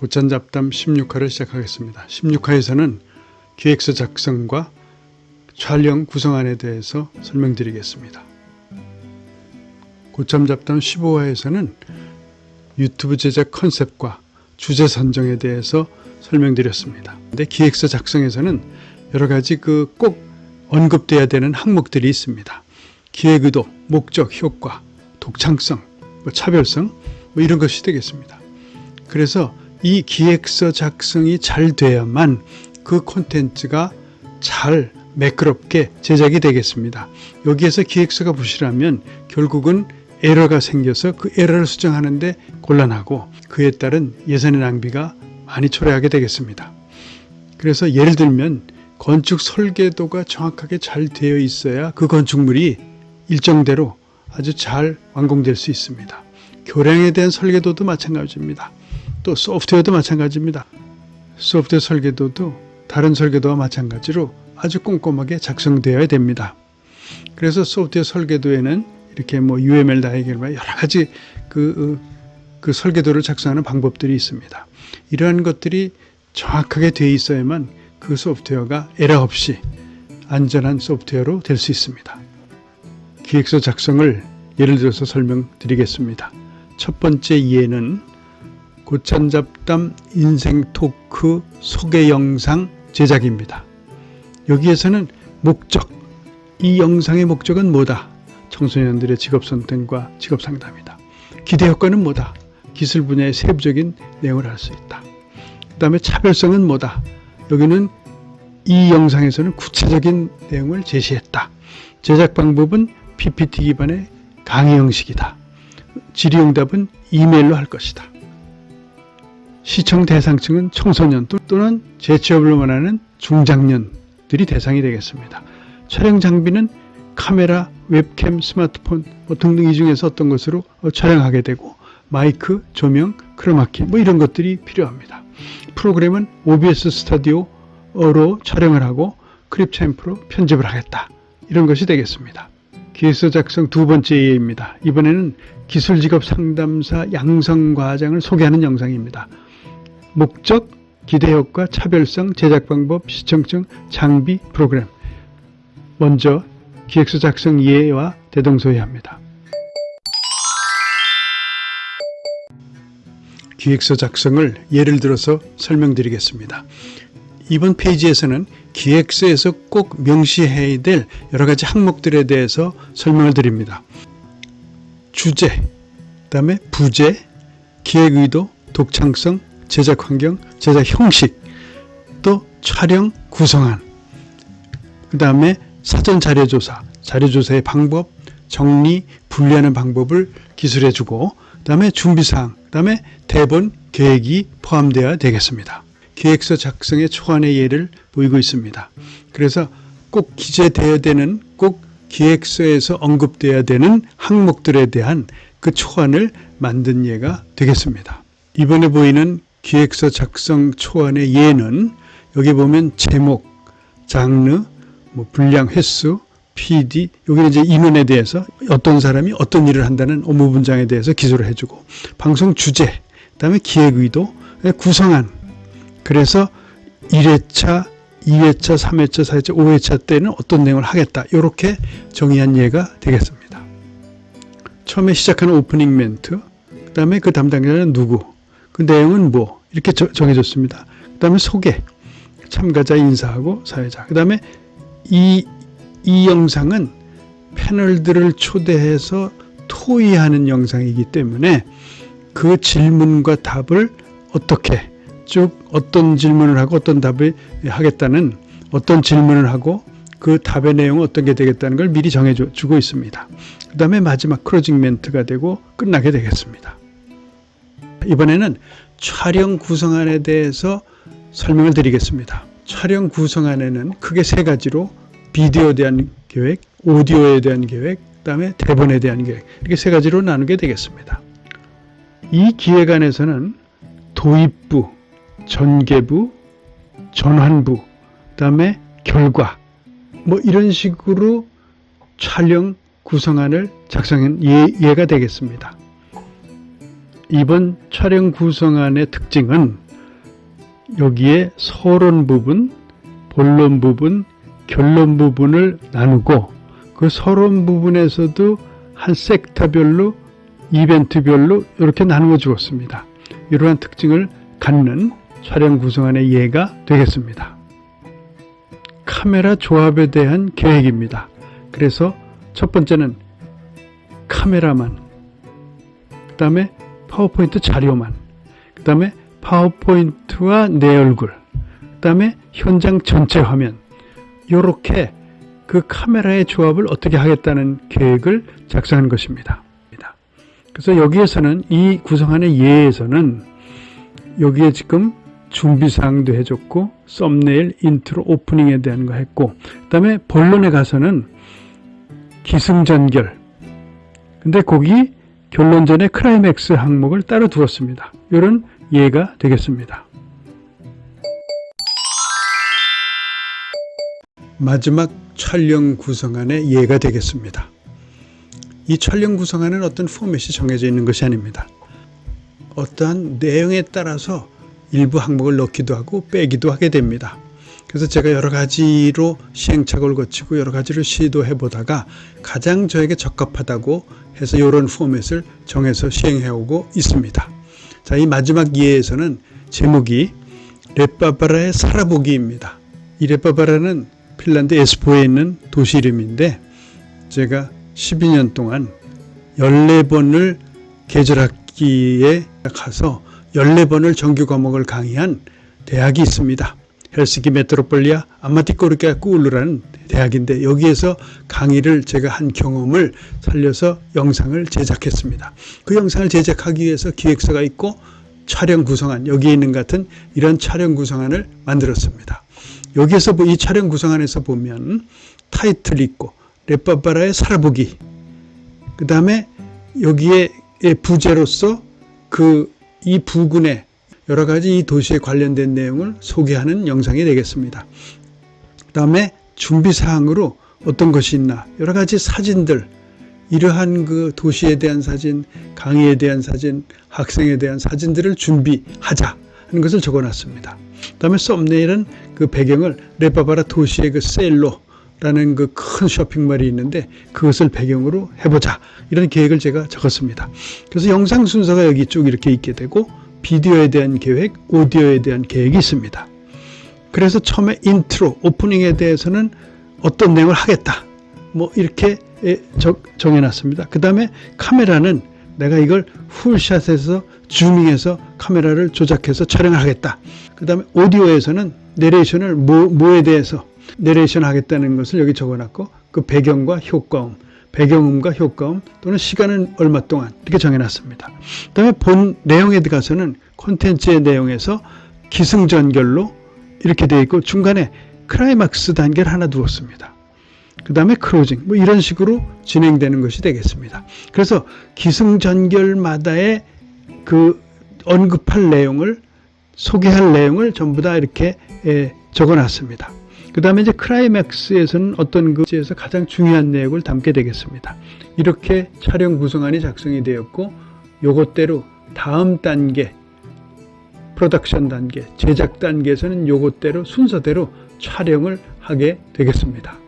고찬잡담 16화를 시작하겠습니다. 16화에서는 기획서 작성과 촬영 구성안에 대해서 설명드리겠습니다. 고참잡담 15화에서는 유튜브 제작 컨셉과 주제 선정에 대해서 설명드렸습니다. 근데 기획서 작성에서는 여러 가지 꼭 언급돼야 되는 항목들이 있습니다. 기획 의도, 목적, 효과, 독창성, 차별성 이런 것이 되겠습니다. 그래서 이 기획서 작성이 잘 돼야만 그 콘텐츠가 잘 매끄럽게 제작이 되겠습니다. 여기에서 기획서가 부실하면 결국은 에러가 생겨서 그 에러를 수정하는데 곤란하고 그에 따른 예산의 낭비가 많이 초래하게 되겠습니다. 그래서 예를 들면 건축 설계도가 정확하게 잘 되어 있어야 그 건축물이 일정대로 아주 잘 완공될 수 있습니다. 교량에 대한 설계도도 마찬가지입니다. 또 소프트웨어도 마찬가지입니다. 소프트웨어 설계도도 다른 설계도와 마찬가지로 아주 꼼꼼하게 작성되어야 됩니다. 그래서 소프트웨어 설계도에는 이렇게 UML 다이어그램 여러 가지 그 설계도를 작성하는 방법들이 있습니다. 이러한 것들이 정확하게 되어 있어야만 그 소프트웨어가 에러 없이 안전한 소프트웨어로 될 수 있습니다. 기획서 작성을 예를 들어서 설명드리겠습니다. 첫 번째 예는 고찬잡담 인생 토크 소개 영상 제작입니다. 여기에서는 목적, 이 영상의 목적은 뭐다? 청소년들의 직업 선택과 직업 상담이다. 기대 효과는 뭐다? 기술 분야의 세부적인 내용을 알 수 있다. 그 다음에 차별성은 뭐다? 여기는 이 영상에서는 구체적인 내용을 제시했다. 제작 방법은 PPT 기반의 강의 형식이다. 질의응답은 이메일로 할 것이다. 시청 대상층은 청소년 또는 재취업을 원하는 중장년들이 대상이 되겠습니다. 촬영 장비는 카메라, 웹캠, 스마트폰 등등 이 중에서 어떤 것으로 촬영하게 되고 마이크, 조명, 크로마키 이런 것들이 필요합니다. 프로그램은 OBS 스튜디오로 촬영을 하고 크립챔프로 편집을 하겠다. 이런 것이 되겠습니다. 기획서 작성 두 번째 예입니다. 이번에는 기술직업 상담사 양성과장을 소개하는 영상입니다. 목적, 기대효과, 차별성, 제작 방법, 시청층, 장비, 프로그램. 먼저 기획서 작성 예와 대동소이합니다. 기획서 작성을 예를 들어서 설명드리겠습니다. 이번 페이지에서는 기획서에서 꼭 명시해야 될 여러 가지 항목들에 대해서 설명을 드립니다. 주제, 그 다음에 부제, 기획 의도, 독창성, 제작 환경, 제작 형식, 또 촬영 구성안, 그 다음에 사전 자료조사, 자료조사의 방법, 정리, 분리하는 방법을 기술해주고, 그 다음에 준비사항, 그 다음에 대본, 계획이 포함되어야 되겠습니다. 기획서 작성의 초안의 예를 보이고 있습니다. 그래서 꼭 기재되어야 되는, 꼭 기획서에서 언급되어야 되는 항목들에 대한 그 초안을 만든 예가 되겠습니다. 이번에 보이는 기획서 작성 초안의 예는 여기 보면 제목, 장르, 분량, 횟수, PD, 여기는 이제 인원에 대해서 어떤 사람이 어떤 일을 한다는 업무 분장에 대해서 기술을 해주고, 방송 주제, 그 다음에 기획 의도, 구성안. 그래서 1회차, 2회차, 3회차, 4회차, 5회차 때는 어떤 내용을 하겠다. 이렇게 정의한 예가 되겠습니다. 처음에 시작하는 오프닝 멘트, 그 다음에 그 담당자는 누구, 그 내용은 뭐 이렇게 정해졌습니다. 그 다음에 소개, 참가자 인사하고 사회자. 그 다음에 이 영상은 패널들을 초대해서 토의하는 영상이기 때문에 그 질문과 답을 어떻게 쭉 어떤 질문을 하고 어떤 답을 하겠다는, 어떤 질문을 하고 그 답의 내용은 어떤 게 되겠다는 걸 미리 정해주고 있습니다. 그 다음에 마지막 클로징 멘트가 되고 끝나게 되겠습니다. 이번에는 촬영 구성안에 대해서 설명을 드리겠습니다. 촬영 구성안에는 크게 세 가지로 비디오에 대한 계획, 오디오에 대한 계획, 그 다음에 대본에 대한 계획, 이렇게 세 가지로 나누게 되겠습니다. 이 기획안에서는 도입부, 전개부, 전환부, 그 다음에 결과, 이런 식으로 촬영 구성안을 작성한 예가 되겠습니다. 이번 촬영 구성안의 특징은 여기에 서론 부분, 본론 부분, 결론 부분을 나누고 그 서론 부분에서도 한 섹터별로 이벤트별로 이렇게 나누어 주었습니다. 이러한 특징을 갖는 촬영 구성안의 예가 되겠습니다. 카메라 조합에 대한 계획입니다. 그래서 첫 번째는 카메라만, 그 다음에 파워포인트 자료만, 그 다음에 파워포인트와 내 얼굴, 그 다음에 현장 전체 화면, 이렇게 그 카메라의 조합을 어떻게 하겠다는 계획을 작성한 것입니다. 그래서 여기에서는 이 구성안의 예에서는 여기에 지금 준비사항도 해줬고 썸네일, 인트로, 오프닝에 대한 거 했고 그 다음에 본론에 가서는 기승전결, 근데 거기 결론 전에 클라이맥스 항목을 따로 두었습니다. 이런 예가 되겠습니다. 마지막 촬영 구성안의 예가 되겠습니다. 이 촬영 구성안은 어떤 포맷이 정해져 있는 것이 아닙니다. 어떠한 내용에 따라서 일부 항목을 넣기도 하고 빼기도 하게 됩니다. 그래서 제가 여러 가지로 시행착오를 거치고 여러 가지로 시도해 보다가 가장 저에게 적합하다고 해서 이런 포맷을 정해서 시행해 오고 있습니다. 자, 이 마지막 예에서는 제목이 레빠바라의 살아보기입니다. 이 레빠바라는 핀란드 에스포에 있는 도시 이름인데 제가 12년 동안 14번을 계절학기에 가서 14번을 정규 과목을 강의한 대학이 있습니다. 헬싱키 메트로폴리아 암마티코르케아 꾸울루라는 대학인데 여기에서 강의를 제가 한 경험을 살려서 영상을 제작했습니다. 그 영상을 제작하기 위해서 기획서가 있고 촬영 구성안, 여기에 있는 같은 이런 촬영 구성안을 만들었습니다. 여기에서 이 촬영 구성안에서 보면 타이틀이 있고 레빠바라의 살아보기, 그 다음에 여기에 부제로서 이 부근의 여러 가지 이 도시에 관련된 내용을 소개하는 영상이 되겠습니다. 그 다음에 준비사항으로 어떤 것이 있나, 여러 가지 사진들, 이러한 그 도시에 대한 사진, 강의에 대한 사진, 학생에 대한 사진들을 준비하자 하는 것을 적어놨습니다. 그 다음에 썸네일은 그 배경을 레빠바라 도시의 그 셀로라는 그 큰 쇼핑몰이 있는데 그것을 배경으로 해보자, 이런 계획을 제가 적었습니다. 그래서 영상 순서가 여기 쭉 이렇게 있게 되고 비디오에 대한 계획, 오디오에 대한 계획이 있습니다. 그래서 처음에 인트로, 오프닝에 대해서는 어떤 내용을 하겠다, 뭐 이렇게 정해놨습니다. 그 다음에 카메라는 내가 이걸 풀샷에서 줌밍해서 카메라를 조작해서 촬영을 하겠다. 그 다음에 오디오에서는 내레이션을 뭐에 대해서 내레이션 하겠다는 것을 여기 적어놨고 그 배경과 효과음, 배경음과 효과음 또는 시간은 얼마 동안 이렇게 정해놨습니다. 그 다음에 본 내용에 들어가서는 콘텐츠의 내용에서 기승전결로 이렇게 되어 있고 중간에 클라이막스 단계를 하나 두었습니다. 그 다음에 클로징, 뭐 이런 식으로 진행되는 것이 되겠습니다. 그래서 기승전결마다의 그 언급할 내용을, 소개할 내용을 전부 다 이렇게 적어놨습니다. 그 다음에 이제 클라이맥스에서는 어떤 그에서 가장 중요한 내용을 담게 되겠습니다. 이렇게 촬영 구성안이 작성이 되었고 요것대로 다음 단계, 프로덕션 단계, 제작 단계에서는 요것대로 순서대로 촬영을 하게 되겠습니다.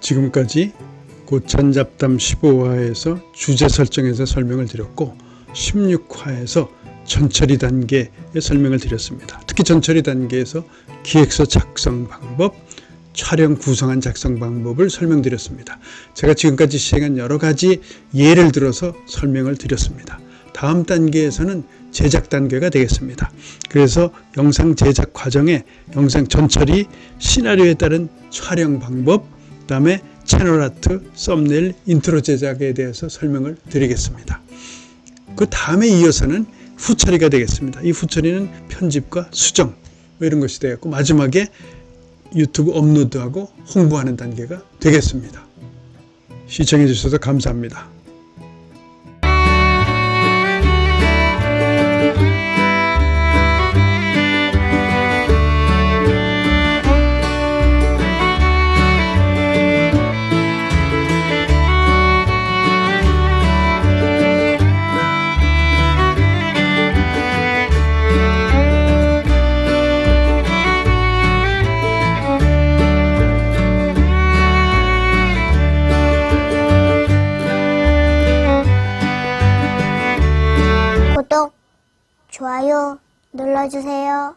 지금까지 고찬잡담 15화에서 주제 설정에서 설명을 드렸고 16화에서 전처리 단계의 설명을 드렸습니다. 특히 전처리 단계에서 기획서 작성 방법, 촬영 구성안 작성 방법을 설명드렸습니다. 제가 지금까지 시행한 여러 가지 예를 들어서 설명을 드렸습니다. 다음 단계에서는 제작 단계가 되겠습니다. 그래서 영상 제작 과정에 영상 전처리, 시나리오에 따른 촬영 방법, 그 다음에 채널 아트, 썸네일, 인트로 제작에 대해서 설명을 드리겠습니다. 그 다음에 이어서는 후처리가 되겠습니다. 이 후처리는 편집과 수정 뭐 이런 것이 되겠고 마지막에 유튜브 업로드하고 홍보하는 단계가 되겠습니다. 시청해 주셔서 감사합니다. 좋아요 눌러주세요.